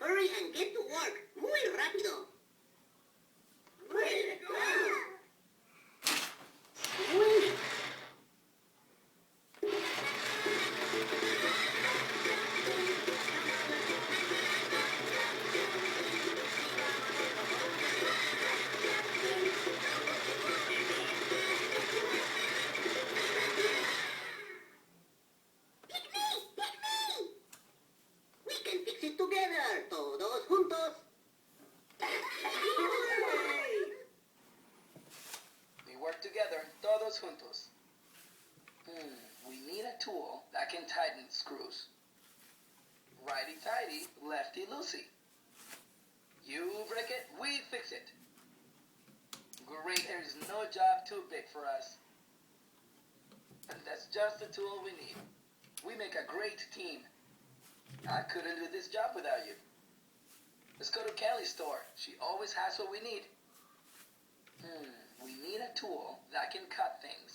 Hurry and get to work. Muy rápido. Way to go! Sweet! Together, todos juntos. We work together, todos juntos. We need a tool that can tighten screws. Righty-tighty, lefty-loosey. You break it, we fix it. Great, there's no job too big for us. And that's just the tool we need. We make a great team. I couldn't do this job without you. Let's go to Kelly's store. She always has what we need. We need a tool that can cut things.